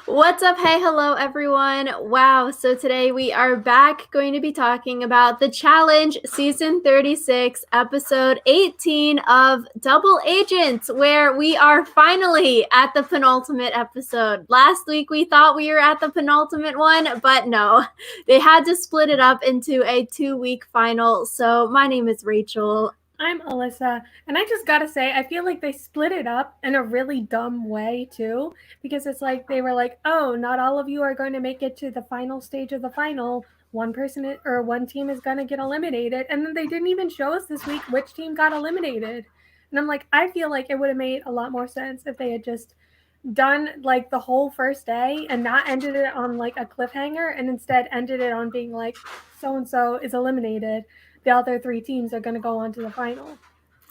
What's up? Hey, hello, everyone. Wow. So today we are back going to be talking about the challenge season 36, episode 18 of Double Agents, where we are finally at the penultimate episode. Last week we thought we were at the penultimate one, but no, they had to split it up into a 2-week final. So my name is Rachel. I'm Alyssa, and I just gotta say, I feel like they split it up in a really dumb way too, because it's like they were like, "Oh, not all of you are going to make it to the final stage of the final. One person or one team is going to get eliminated," and then they didn't even show us this week which team got eliminated. And I'm like, I feel like it would have made a lot more sense if they had just done like the whole first day and not ended it on like a cliffhanger, and instead ended it on being like, so and so is eliminated, the other three teams are going to go on to the final.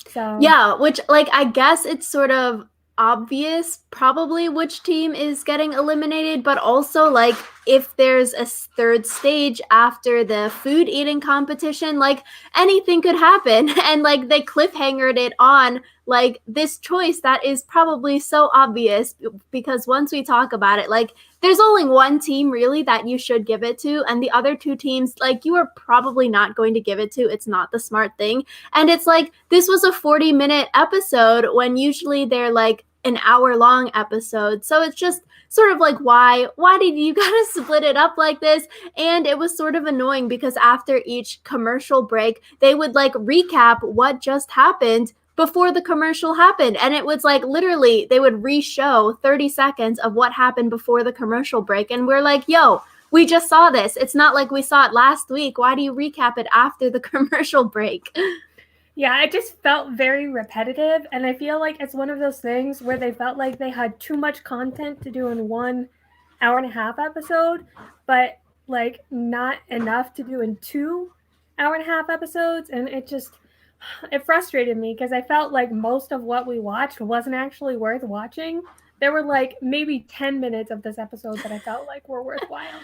So Yeah, which, like, I guess it's sort of obvious probably which team is getting eliminated, but also, like, if there's a third stage after the food eating competition, like, anything could happen. And, like, they cliffhangered it on, like, this choice that is probably so obvious because once we talk about it, like, there's only one team really that you should give it to, and the other two teams, like, you are probably not going to give it to. It's not the smart thing. And it's like, this was a 40-minute episode when usually they're like an hour-long episode. So it's just sort of like, why did you gotta split it up like this? And it was sort of annoying because after each commercial break, they would like recap what just happened before the commercial happened. And it was like literally they would re-show 30 seconds of what happened before the commercial break. And we're like, yo, we just saw this. It's not like we saw it last week. Why do you recap it after the commercial break? yeah, it just felt very repetitive, and I feel like it's one of those things where they felt like they had too much content to do in 1 hour and a half episode, but like not enough to do in 2 hour and a half episodes. And it frustrated me because I felt like most of what we watched wasn't actually worth watching. There were like maybe 10 minutes of this episode that I felt like were worthwhile.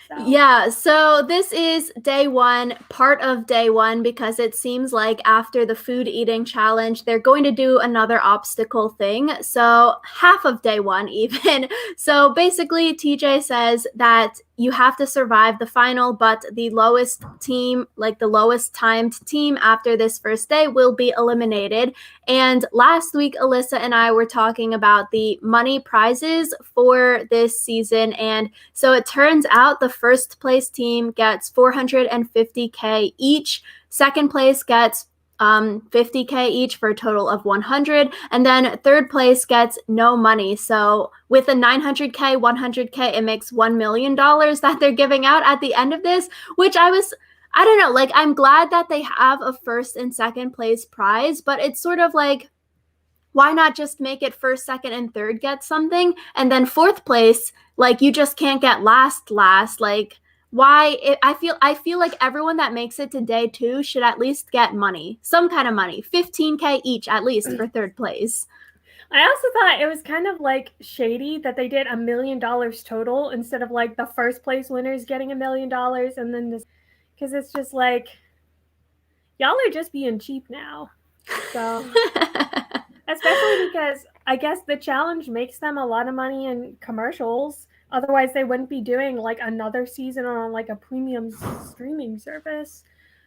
So Yeah, so this is day one, part of day one, because it seems like after the food eating challenge, they're going to do another obstacle thing. So, half of day one, even. So, basically, TJ says that you have to survive the final, but the lowest team, like the lowest timed team after this first day, will be eliminated. And last week, Alyssa and I were talking about the money prizes for this season. And so it turns out the first place team gets 450K each. Second place gets 50K each for a total of 100, and then third place gets no money. So with a 900K, 100K, it makes $1 million that they're giving out at the end of this, which I don't know, like, I'm glad that they have a first and second place prize, but it's sort of like, why not just make it first, second, and third get something, and then fourth place, like, you just can't get last. Like, I feel like everyone that makes it to day two should at least get money, some kind of money, 15K each at least for third place. I also thought it was kind of like shady that they did $1 million total instead of like the first place winners getting $1 million, and then this, because it's just like y'all are just being cheap now. So, especially because I guess the challenge makes them a lot of money in commercials. Otherwise, they wouldn't be doing like another season on like a premium streaming service.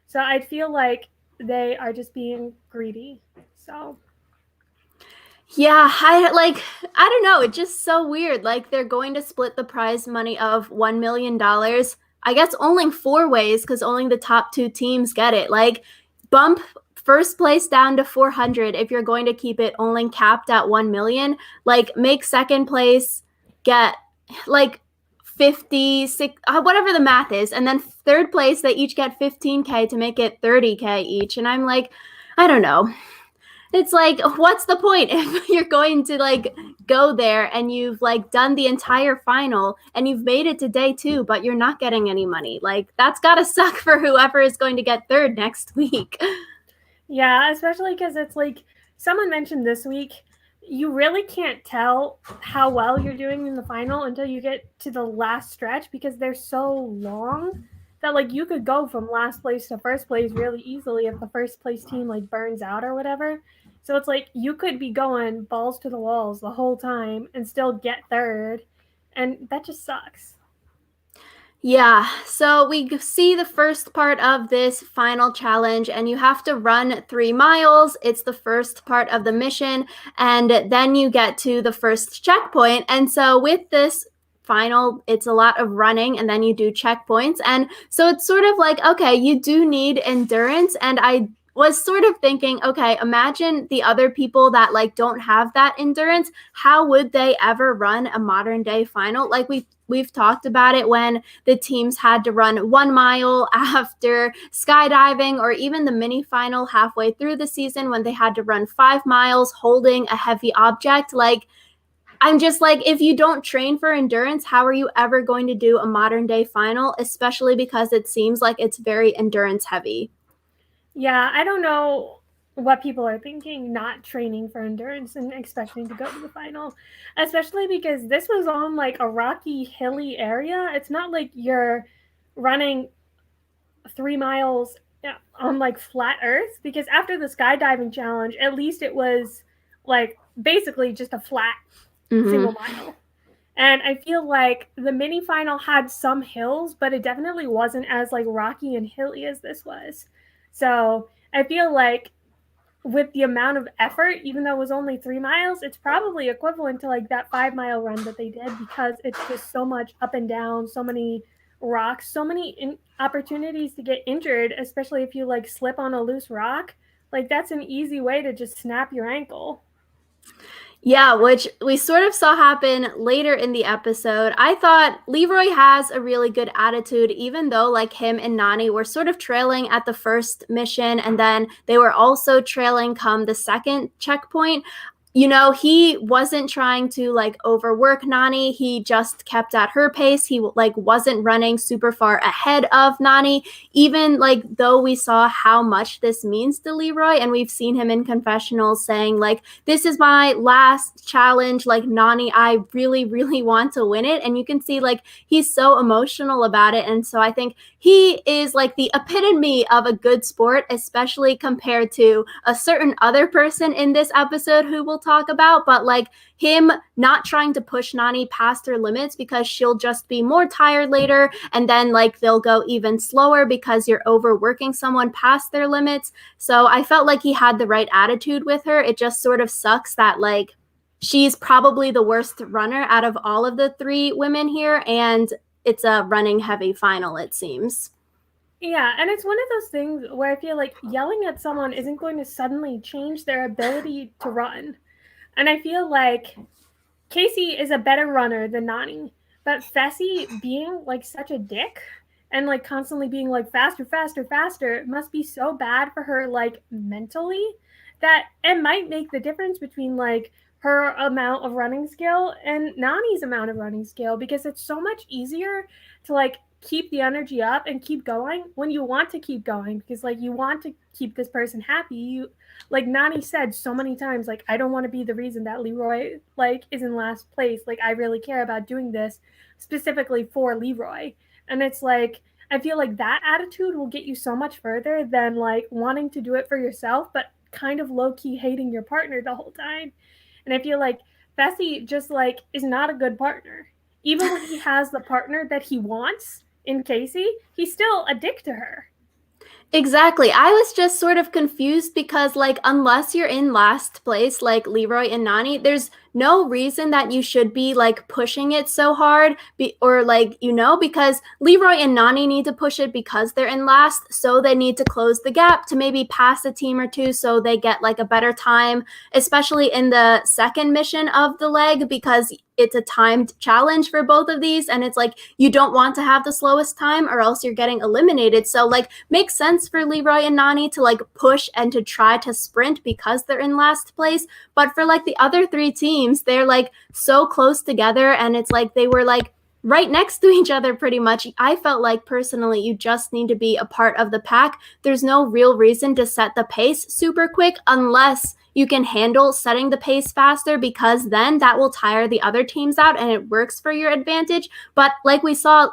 So I feel like they are just being greedy. So Yeah, I don't know, it's just so weird. Like, they're going to split the prize money of $1 million. I guess only four ways because only the top two teams get it. Like, bump first place down to 400 if you're going to keep it only capped at 1 million. Like, make second place get like 56, whatever the math is, and then third place they each get 15K to make it 30K each. And I'm like, I don't know, it's like, what's the point if you're going to like go there and you've like done the entire final and you've made it to day two, but you're not getting any money? Like, that's gotta suck for whoever is going to get third next week. yeah, especially because it's like someone mentioned this week, you really can't tell how well you're doing in the final until you get to the last stretch because they're so long that like you could go from last place to first place really easily if the first place team like burns out or whatever. So it's like you could be going balls to the walls the whole time and still get third. And that just sucks. Yeah, so we see the first part of this final challenge, and you have to run 3 miles. It's the first part of the mission, and then you get to the first checkpoint. And so, with this final, it's a lot of running, and then you do checkpoints. And so, it's sort of like, okay, you do need endurance. And I was sort of thinking, okay, imagine the other people that like don't have that endurance. How would they ever run a modern day final? Like we've talked about it when the teams had to run 1 mile after skydiving, or even the mini final halfway through the season when they had to run 5 miles holding a heavy object. Like, I'm just like, if you don't train for endurance, how are you ever going to do a modern day final, especially because it seems like it's very endurance heavy? Yeah, I don't know what people are thinking not training for endurance and expecting to go to the final, especially because this was on like a rocky hilly area. It's not like you're running 3 miles on like flat earth, because after the skydiving challenge at least it was like basically just a flat Mm-hmm. single mile. And I feel like the mini final had some hills, but it definitely wasn't as like rocky and hilly as this was. So I feel like with the amount of effort, even though it was only 3 miles, it's probably equivalent to like that 5 mile run that they did, because it's just so much up and down, so many rocks, so many opportunities to get injured, especially if you like slip on a loose rock. Like that's an easy way to just snap your ankle. Yeah, which we sort of saw happen later in the episode. I thought Leroy has a really good attitude, even though like him and Nani were sort of trailing at the first mission, and then they were also trailing come the second checkpoint. He wasn't trying to like overwork Nani. He just kept at her pace. He like wasn't running super far ahead of Nani, even like though we saw how much this means to Leroy, and we've seen him in confessionals saying like, this is my last challenge, like Nani, I really really want to win it. And you can see like he's so emotional about it. And so I think he is like the epitome of a good sport, especially compared to a certain other person in this episode who we'll talk about. But like him not trying to push Nani past her limits because she'll just be more tired later, and then like they'll go even slower because you're overworking someone past their limits. So I felt like he had the right attitude with her. It just sort of sucks that like she's probably the worst runner out of all of the 3 women here, and it's a running heavy final, it seems. Yeah, and it's one of those things where I feel like yelling at someone isn't going to suddenly change their ability to run. And I feel like Casey is a better runner than Nani, but Fessy being like such a dick and like constantly being like faster, faster, faster must be so bad for her like mentally, that it might make the difference between like her amount of running skill and Nani's amount of running skill, because it's so much easier to like keep the energy up and keep going when you want to keep going, because like you want to keep this person happy. You, like Nani said so many times, like I don't want to be the reason that Leroy like is in last place. Like I really care about doing this specifically for Leroy. And it's like I feel like that attitude will get you so much further than like wanting to do it for yourself but kind of low key hating your partner the whole time. And I feel like Fessy just like is not a good partner. Even when he has the partner that he wants in Casey, he's still a dick to her. Exactly. I was just sort of confused because, like, unless you're in last place, like Leroy and Nani, there's no reason that you should be like pushing it so hard, or like, because Leroy and Nani need to push it because they're in last, so they need to close the gap to maybe pass a team or two so they get like a better time, especially in the second mission of the leg, because it's a timed challenge for both of these, and it's like you don't want to have the slowest time or else you're getting eliminated. So like makes sense for Leroy and Nani to like push and to try to sprint because they're in last place. But for like the other 3 teams, they're like so close together, and it's like they were like right next to each other pretty much. I felt like personally you just need to be a part of the pack. There's no real reason to set the pace super quick unless you can handle setting the pace faster, because then that will tire the other teams out and it works for your advantage. But like we saw,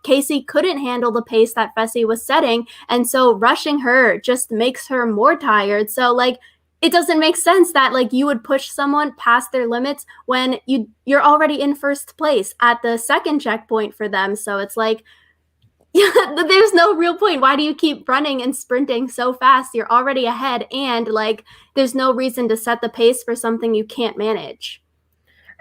Casey couldn't handle the pace that Fessy was setting, and so rushing her just makes her more tired. So like it doesn't make sense that like you would push someone past their limits when you're already in first place at the second checkpoint for them. So it's like, there's no real point. Why do you keep running and sprinting so fast? You're already ahead, and like there's no reason to set the pace for something you can't manage.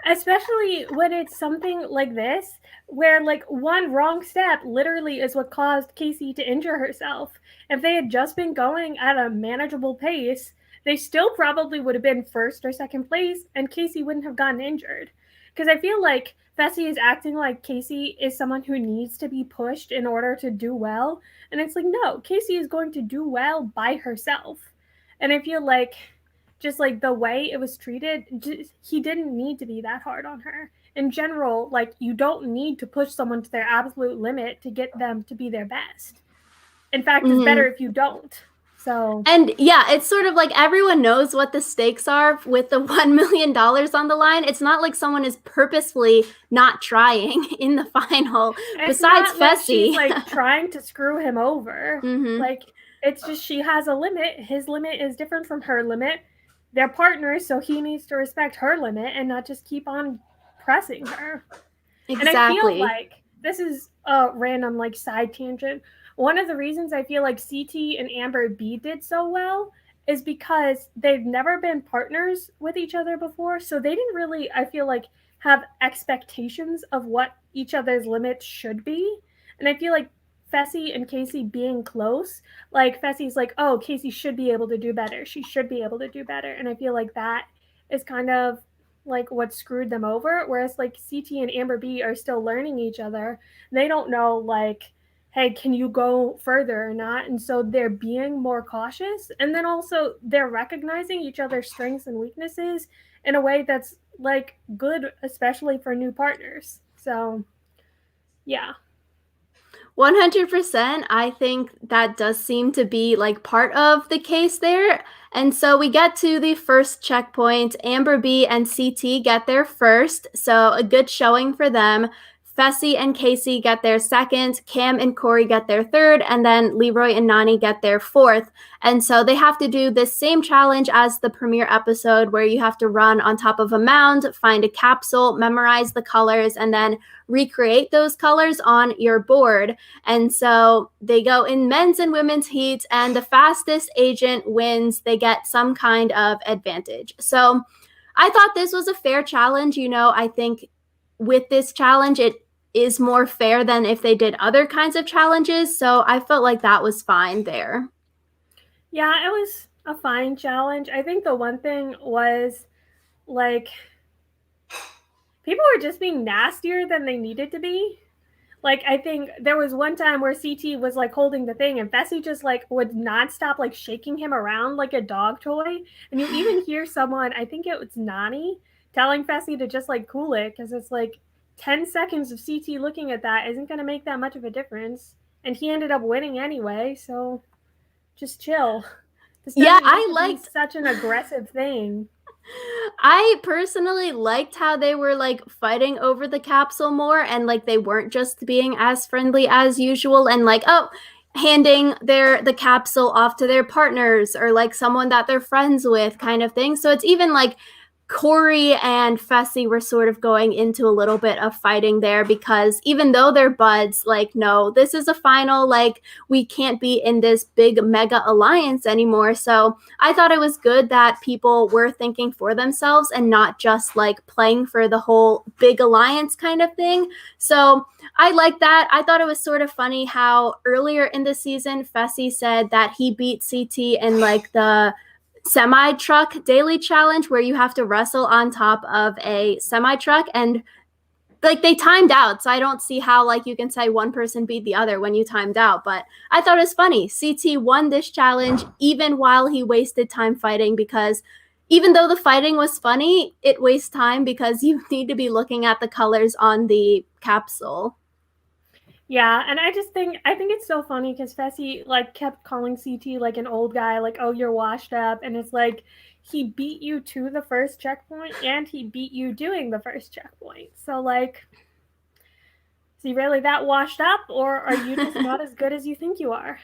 Especially when it's something like this, where like one wrong step literally is what caused Casey to injure herself. If they had just been going at a manageable pace, they still probably would have been first or second place, and Casey wouldn't have gotten injured. Because I feel like Fessy is acting like Casey is someone who needs to be pushed in order to do well. And it's like, no, Casey is going to do well by herself. And I feel like just like the way it was treated, he didn't need to be that hard on her. In general, like you don't need to push someone to their absolute limit to get them to be their best. In fact, it's better if you don't. So, and yeah, it's sort of like everyone knows what the stakes are with the $1 million on the line. It's not like someone is purposefully not trying in the final. it's Besides not like Fessy, she's like trying to screw him over. Like it's just she has a limit. His limit is different from her limit. They're partners, so he needs to respect her limit and not just keep on pressing her. And I feel exactly. like this is a random like side tangent. One of the reasons I feel like CT and Amber B did so well is because they've never been partners with each other before, so they didn't really, I feel like, have expectations of what each other's limits should be. And I feel like Fessy and Casey being close, like Fessy's like, oh, Casey should be able to do better. She should be able to do better. And I feel like that is kind of like what screwed them over. Whereas like CT and Amber B are still learning each other. They don't know like, hey, can you go further or not? And so they're being more cautious. And then also they're recognizing each other's strengths and weaknesses in a way that's like good, especially for new partners. So yeah. 100%. I think that does seem to be like part of the case there. And so we get to the first checkpoint. Amber B and CT get there first. So a good showing for them. Fessy and Casey get their second, Cam and Corey get their third, and then Leroy and Nani get their fourth. And so they have to do this same challenge as the premiere episode where you have to run on top of a mound, find a capsule, memorize the colors, and then recreate those colors on your board. And so they go in men's and women's heats, and the fastest agent wins. They get some kind of advantage. So I thought this was a fair challenge. I think with this challenge, it is more fair than if they did other kinds of challenges. So I felt like that was fine there. Yeah, it was a fine challenge. I think the one thing was like people were just being nastier than they needed to be. Like I think there was one time where CT was like holding the thing and Fessy just like would nonstop like shaking him around like a dog toy. And you even hear someone, I think it was Nani, telling Fessy to just like cool it because it's like 10 seconds of CT looking at that isn't going to make that much of a difference. And he ended up winning anyway, so just chill. This Yeah, doesn't need I to be liked such an aggressive thing. I personally liked how they were like fighting over the capsule more, and like they weren't just being as friendly as usual and like, oh, handing the capsule off to their partners or like someone that they're friends with kind of thing. So it's even like Corey and Fessy were sort of going into a little bit of fighting there because even though they're buds, like, no, this is a final, like, we can't be in this big mega alliance anymore. So I thought it was good that people were thinking for themselves and not just like playing for the whole big alliance kind of thing. So I like that. I thought it was sort of funny how earlier in the season, Fessy said that he beat CT in like the semi truck daily challenge where you have to wrestle on top of a semi truck, and like they timed out, so I don't see how like you can say one person beat the other when you timed out. But I thought it was funny. CT won this challenge even while he wasted time fighting, because even though the fighting was funny, it wastes time because you need to be looking at the colors on the capsule. Yeah, and I think it's so funny because Fessy like kept calling CT like an old guy, like, oh, you're washed up, and it's like he beat you to the first checkpoint and he beat you doing the first checkpoint. So like, is he really that washed up, or are you just not as good as you think you are?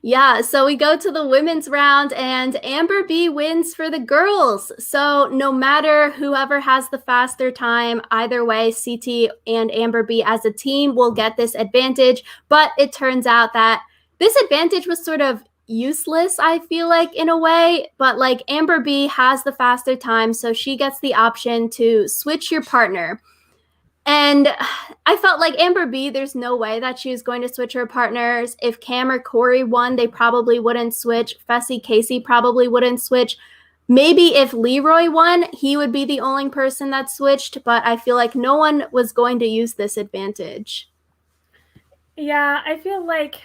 Yeah, so we go to the women's round, and Amber B wins for the girls. So no matter whoever has the faster time, either way, CT and Amber B as a team will get this advantage. But it turns out that this advantage was sort of useless, I feel like, in a way. But like Amber B has the faster time, so she gets the option to switch your partner. And I felt like Amber B, there's no way that she was going to switch her partners. If Cam or Corey won, they probably wouldn't switch. Fessy Casey probably wouldn't switch. Maybe if Leroy won, he would be the only person that switched, but I feel like no one was going to use this advantage. Yeah, I feel like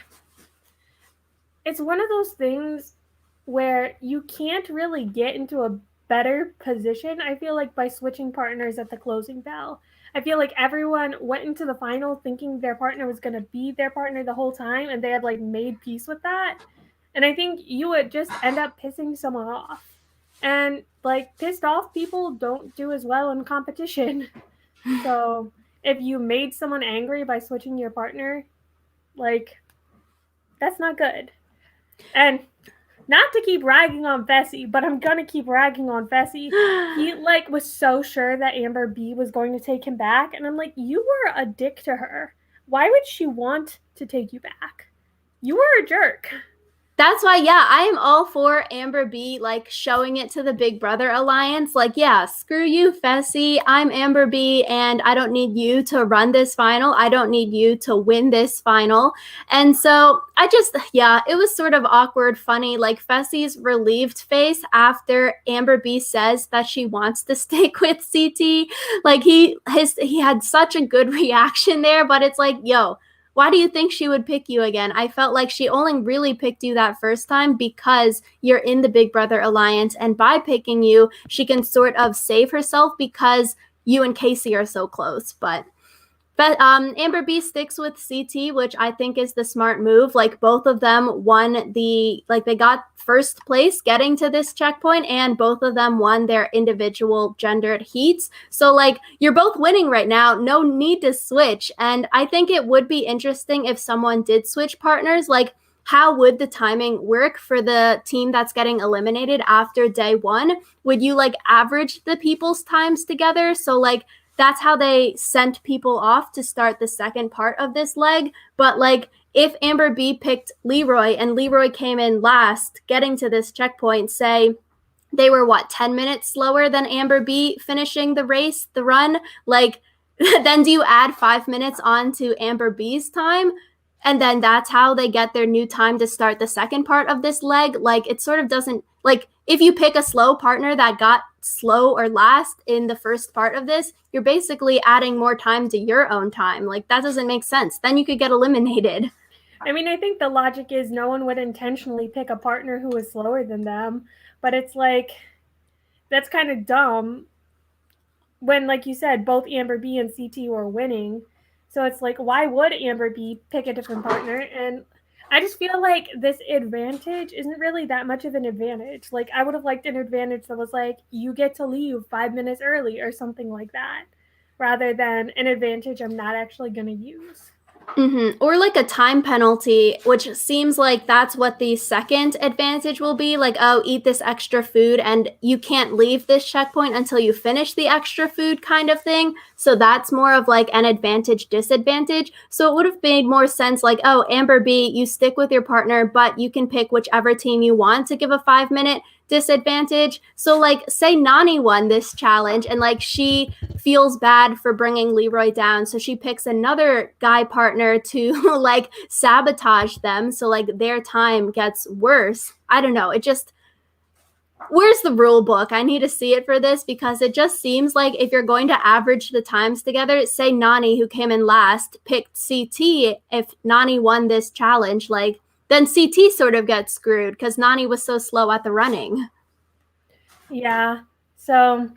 it's one of those things where you can't really get into a better position, I feel like, by switching partners at the closing bell. I feel like everyone went into the final thinking their partner was going to be their partner the whole time, and they had like made peace with that. And I think you would just end up pissing someone off. And like pissed off people don't do as well in competition. So if you made someone angry by switching your partner, like that's not good. And not to keep ragging on Fessy, but I'm gonna keep ragging on Fessy. He like was so sure that Amber B was going to take him back, and I'm like, you were a dick to her. Why would she want to take you back? You were a jerk. That's why, yeah, I am all for Amber B like showing it to the Big Brother Alliance. Like, yeah, screw you, Fessy. I'm Amber B, and I don't need you to run this final. I don't need you to win this final. And so I just, yeah, it was sort of awkward, funny. Like Fessy's relieved face after Amber B says that she wants to stick with CT. Like he had such a good reaction there, but it's like, yo, why do you think she would pick you again? I felt like she only really picked you that first time because you're in the Big Brother Alliance. And by picking you, she can sort of save herself because you and Casey are so close. But Amber B sticks with CT, which I think is the smart move. Like both of them won they got first place getting to this checkpoint, and both of them won their individual gendered heats. So like you're both winning right now. No need to switch. And I think it would be interesting if someone did switch partners. Like how would the timing work for the team that's getting eliminated after day one? Would you like average the people's times together? So like that's how they sent people off to start the second part of this leg. But like if Amber B picked Leroy and Leroy came in last, getting to this checkpoint, say they were 10 minutes slower than Amber B finishing the race, the run, like then do you add 5 minutes on to Amber B's time? And then that's how they get their new time to start the second part of this leg. Like it sort of doesn't, like if you pick a slow partner that got slow or last in the first part of this, you're basically adding more time to your own time. Like that doesn't make sense. Then you could get eliminated. I mean, I think the logic is no one would intentionally pick a partner who is slower than them, but it's like that's kind of dumb when, like you said, both Amber B and CT were winning. So it's like, why would Amber B pick a different partner? And I just feel like this advantage isn't really that much of an advantage. Like, I would have liked an advantage that was like, you get to leave 5 minutes early or something like that, rather than an advantage I'm not actually going to use. Mm-hmm. Or like a time penalty, which seems like that's what the second advantage will be. Like, oh, eat this extra food and you can't leave this checkpoint until you finish the extra food kind of thing. So that's more of like an advantage disadvantage. So it would have made more sense like, oh, Amber B, you stick with your partner, but you can pick whichever team you want to give a 5 minute disadvantage. So like say Nani won this challenge and like she feels bad for bringing Leroy down, so she picks another guy partner to like sabotage them, so like their time gets worse. I don't know, it just, where's the rule book? I need to see it for this because it just seems like if you're going to average the times together, say Nani, who came in last, picked CT, if Nani won this challenge, like then CT sort of gets screwed because Nani was so slow at the running. Yeah. So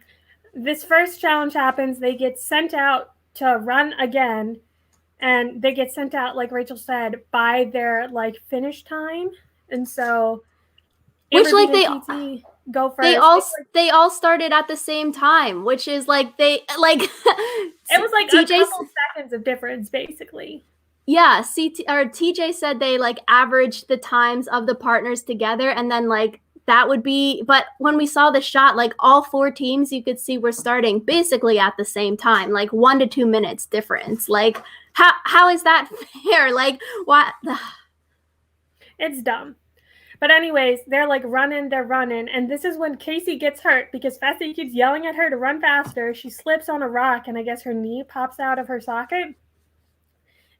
this first challenge happens. They get sent out to run again, and they get sent out, like Rachel said, by their like finish time. And so Which like TT go first. They all started at the same time, which is like they like it was like TJ's, a couple seconds of difference basically. Yeah, TJ said they like averaged the times of the partners together, and then like that would be, but when we saw the shot, like all four teams you could see were starting basically at the same time, like 1 to 2 minutes difference. Like how is that fair? Like what? It's dumb. But anyways, they're running, and this is when Casey gets hurt because Fessy keeps yelling at her to run faster. She slips on a rock, and I guess her knee pops out of her socket.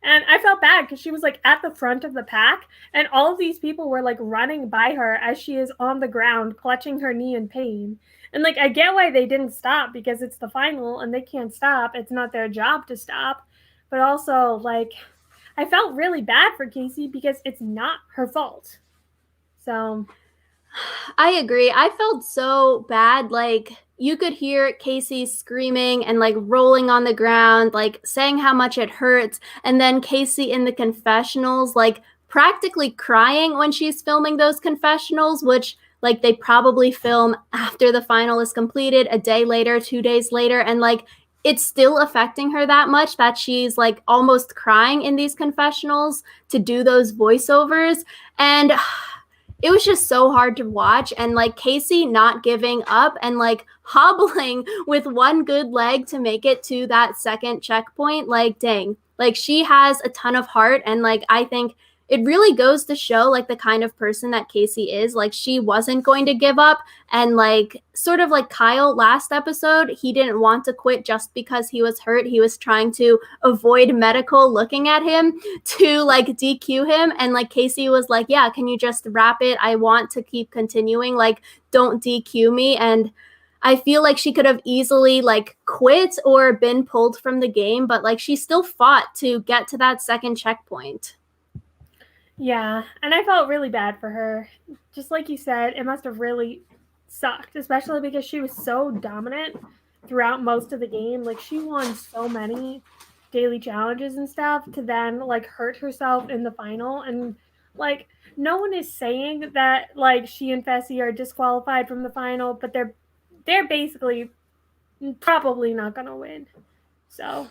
And I felt bad because she was like at the front of the pack, and all of these people were like running by her as she is on the ground, clutching her knee in pain. And like, I get why they didn't stop because it's the final and they can't stop. It's not their job to stop. But also, like, I felt really bad for Casey because it's not her fault. So, I agree. I felt so bad. Like you could hear Casey screaming and like rolling on the ground, like saying how much it hurts. And then Casey in the confessionals, like practically crying when she's filming those confessionals, which like they probably film after the final is completed, a day later, 2 days later. And like it's still affecting her that much that she's like almost crying in these confessionals to do those voiceovers. And it was just so hard to watch, and like Casey not giving up and like hobbling with one good leg to make it to that second checkpoint. Like dang, like she has a ton of heart, and like I think it really goes to show like the kind of person that Casey is. Like she wasn't going to give up, and like sort of like Kyle last episode, he didn't want to quit just because he was hurt. He was trying to avoid medical looking at him to like DQ him, and like Casey was like, yeah, can you just wrap it? I want to keep continuing, like don't DQ me. And I feel like she could have easily like quit or been pulled from the game, but like she still fought to get to that second checkpoint. yeah, and I felt really bad for her. Just like you said, it must have really sucked, especially because she was so dominant throughout most of the game. Like she won so many daily challenges and stuff to then like hurt herself in the final, and like no one is saying that like she and Fessy are disqualified from the final, but they're basically probably not going to win. So,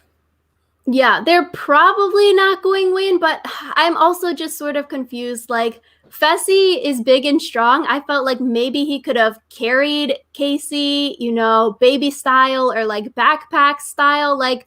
Yeah, they're probably not going to win, but I'm also just sort of confused. Like, Fessy is big and strong. I felt like maybe he could have carried Casey, you know, baby style or like backpack style. Like,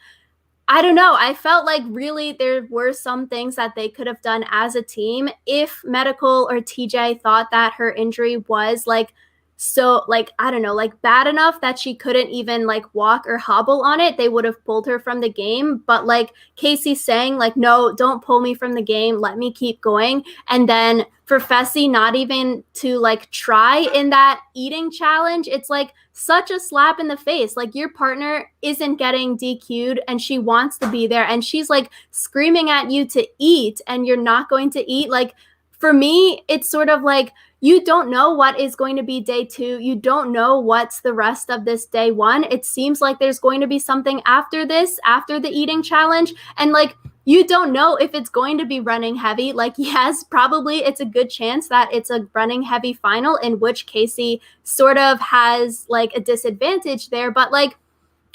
I don't know. I felt like really there were some things that they could have done as a team if Medical or TJ thought that her injury was like so like I don't know, like bad enough that she couldn't even like walk or hobble on it. They would have pulled her from the game, but like Casey saying like no, don't pull me from the game, let me keep going. And then for Fessy not even to like try in that eating challenge, it's like such a slap in the face. Like your partner isn't getting DQ'd and she wants to be there and she's like screaming at you to eat and you're not going to eat. Like for me, it's sort of like you don't know what is going to be day two. You don't know what's the rest of this day one. It seems like there's going to be something after this, after the eating challenge. And like you don't know if it's going to be running heavy. Like, yes, probably it's a good chance that it's a running heavy final, in which Casey sort of has like a disadvantage there. But like,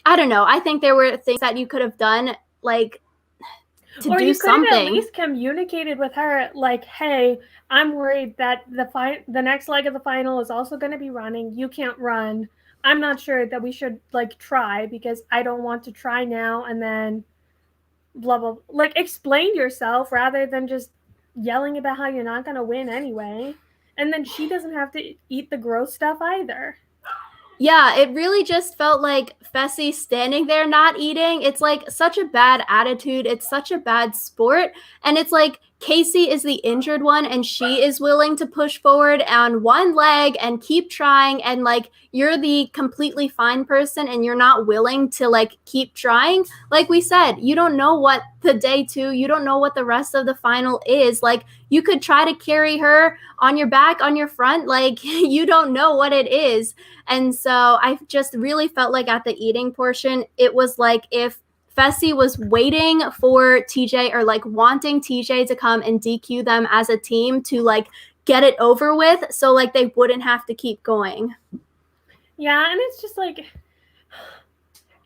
I don't know. I think there were things that you could have done, like to or do you could have at something. least communicated with her like, hey, I'm worried that the next leg of the final is also going to be running. You can't run. I'm not sure that we should like try because I don't want to try now and then blah blah. Like explain yourself rather than just yelling about how you're not going to win anyway. And then she doesn't have to eat the gross stuff either. Yeah, it really just felt like Fessy standing there not eating. It's like such a bad attitude. It's such a bad sport. And it's like Casey is the injured one and she is willing to push forward on one leg and keep trying. And like you're the completely fine person and you're not willing to like keep trying. Like we said, you don't know what the day two, you don't know what the rest of the final is. Like you could try to carry her on your back, on your front. Like you don't know what it is. And so I just really felt like at the eating portion, it was like if Fessy was waiting for TJ or like wanting TJ to come and DQ them as a team to like get it over with. So like they wouldn't have to keep going. Yeah, and it's just like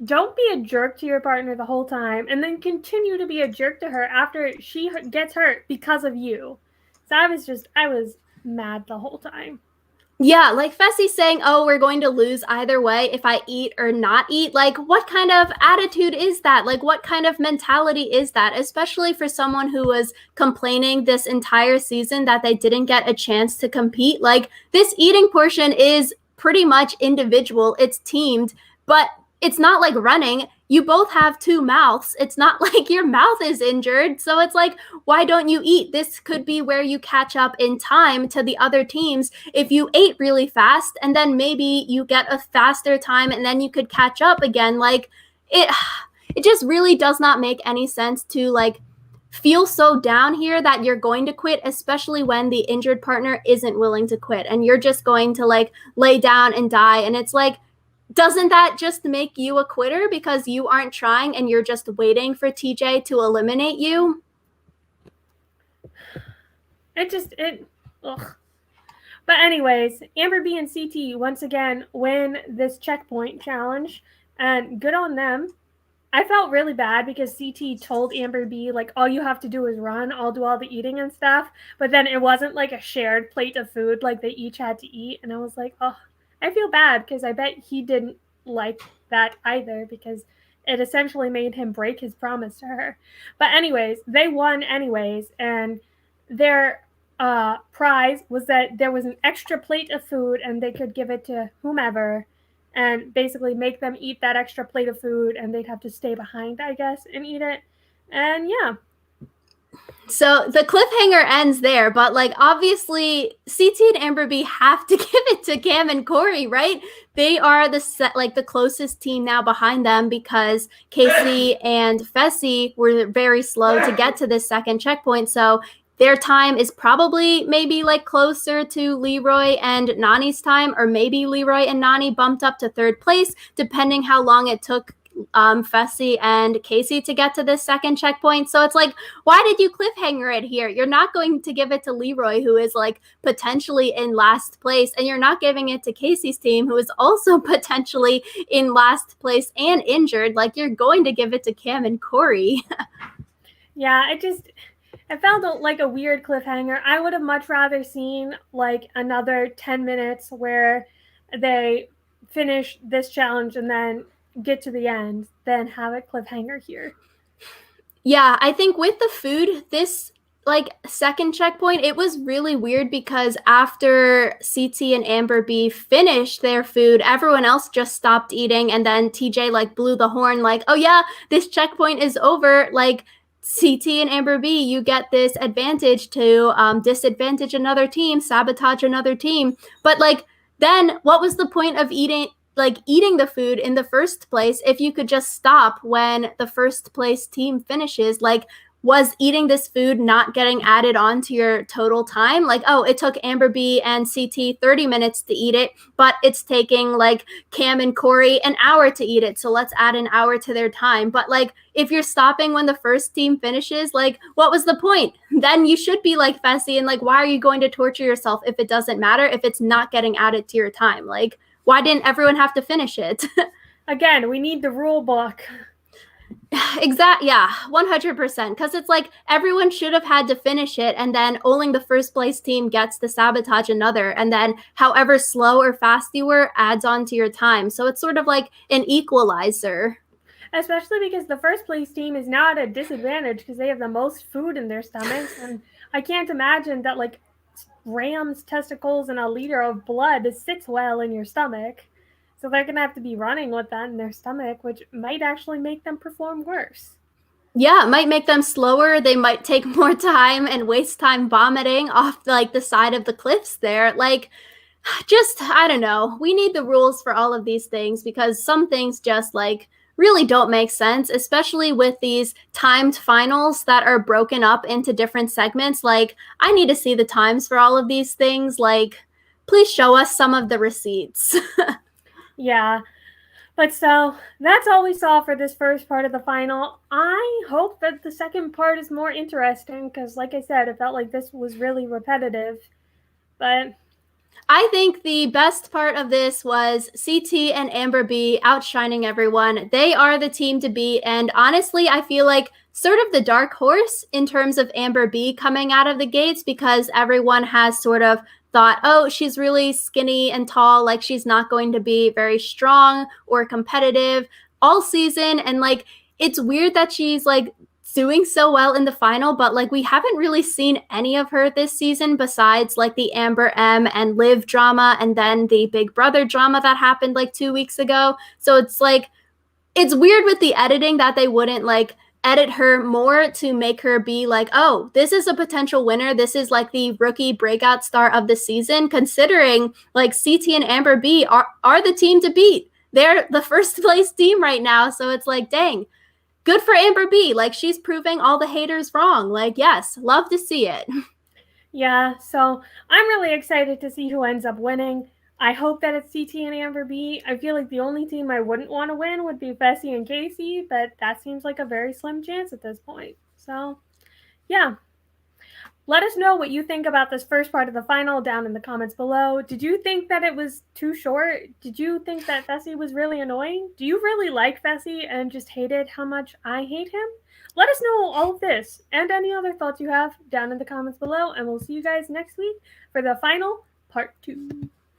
don't be a jerk to your partner the whole time and then continue to be a jerk to her after she gets hurt because of you. So I was mad the whole time. Yeah, like Fessy saying, oh, we're going to lose either way if I eat or not eat. Like, what kind of attitude is that? Like, what kind of mentality is that? Especially for someone who was complaining this entire season that they didn't get a chance to compete. Like, this eating portion is pretty much individual, it's teamed, but it's not like running. You both have two mouths. It's not like your mouth is injured. So it's like, why don't you eat? This could be where you catch up in time to the other teams if you ate really fast and then maybe you get a faster time and then you could catch up again. Like it it just really does not make any sense to like feel so down here that you're going to quit, especially when the injured partner isn't willing to quit and you're just going to like lay down and die. And it's like, doesn't that just make you a quitter because you aren't trying and you're just waiting for TJ to eliminate you? Ugh. But anyways, Amber B and CT once again win this checkpoint challenge, and good on them. I felt really bad because CT told Amber B, like, all you have to do is run, I'll do all the eating and stuff. But then it wasn't like a shared plate of food, like they each had to eat. And I was like, oh, I feel bad because I bet he didn't like that either because it essentially made him break his promise to her. But, anyways, they won anyways. And their prize was that there was an extra plate of food and they could give it to whomever and basically make them eat that extra plate of food and they'd have to stay behind, I guess, and eat it. And yeah. So the cliffhanger ends there, but like obviously CT and Amber B have to give it to Cam and Corey, right? They are the closest team now behind them because Casey and Fessy were very slow to get to this second checkpoint. So their time is probably maybe like closer to Leroy and Nani's time, or maybe Leroy and Nani bumped up to third place, depending how long it took Fessy and Casey to get to this second checkpoint. So it's like, why did you cliffhanger it here? You're not going to give it to Leroy, who is like potentially in last place, and you're not giving it to Casey's team, who is also potentially in last place and injured. Like, you're going to give it to Cam and Corey. Yeah, it felt like a weird cliffhanger. I would have much rather seen like another 10 minutes where they finish this challenge and then get to the end than have a cliffhanger here. Yeah, I think with the food, this like second checkpoint, it was really weird because after CT and Amber B finished their food, everyone else just stopped eating, and then TJ like blew the horn like, "Oh yeah, this checkpoint is over." Like, CT and Amber B, you get this advantage to disadvantage another team, sabotage another team. But like, then what was the point of eating the food in the first place if you could just stop when the first place team finishes? Like, was eating this food not getting added on to your total time? Like, oh, it took Amber B and CT 30 minutes to eat it, but it's taking like Cam and Corey an hour to eat it, so let's add an hour to their time. But like, if you're stopping when the first team finishes, like, what was the point? Then you should be like Fessy and like, why are you going to torture yourself if it doesn't matter, if it's not getting added to your time? Like, why didn't everyone have to finish it? Again, we need the rule book. Exactly. Yeah, 100%. Because it's like everyone should have had to finish it, and then only the first place team gets to sabotage another. And then however slow or fast you were adds on to your time. So it's sort of like an equalizer. Especially because the first place team is now at a disadvantage because they have the most food in their stomachs. And I can't imagine that like ram's testicles and a liter of blood sits well in your stomach. So they're going to have to be running with that in their stomach, which might actually make them perform worse. Yeah, it might make them slower. They might take more time and waste time vomiting off like the side of the cliffs there. Like, just, I don't know. We need the rules for all of these things because some things just like really don't make sense, especially with these timed finals that are broken up into different segments. Like, I need to see the times for all of these things. Like, please show us some of the receipts. Yeah. But so that's all we saw for this first part of the final. I hope that the second part is more interesting because, like I said, it felt like this was really repetitive. But I think the best part of this was CT and Amber B outshining everyone. They are the team to beat. And honestly, I feel like sort of the dark horse in terms of Amber B coming out of the gates because everyone has sort of thought, oh, she's really skinny and tall, like she's not going to be very strong or competitive all season. And like, it's weird that she's like doing so well in the final, but like we haven't really seen any of her this season besides like the Amber M and Liv drama and then the Big Brother drama that happened like 2 weeks ago. So it's like it's weird with the editing that they wouldn't like edit her more to make her be like, oh, this is a potential winner. This is like the rookie breakout star of the season, considering like CT and Amber B are the team to beat. They're the first place team right now. So it's like, dang, good for Amber B. Like she's proving all the haters wrong. Like, yes, love to see it. Yeah, so I'm really excited to see who ends up winning. I hope that it's CT and Amber B. I feel like the only team I wouldn't want to win would be Fessy and Casey, but that seems like a very slim chance at this point. So, yeah, let us know what you think about this first part of the final down in the comments below. Did you think that it was too short? Did you think that Fessy was really annoying? Do you really like Fessy and just hated how much I hate him? Let us know all of this and any other thoughts you have down in the comments below, and we'll see you guys next week for the final part 2.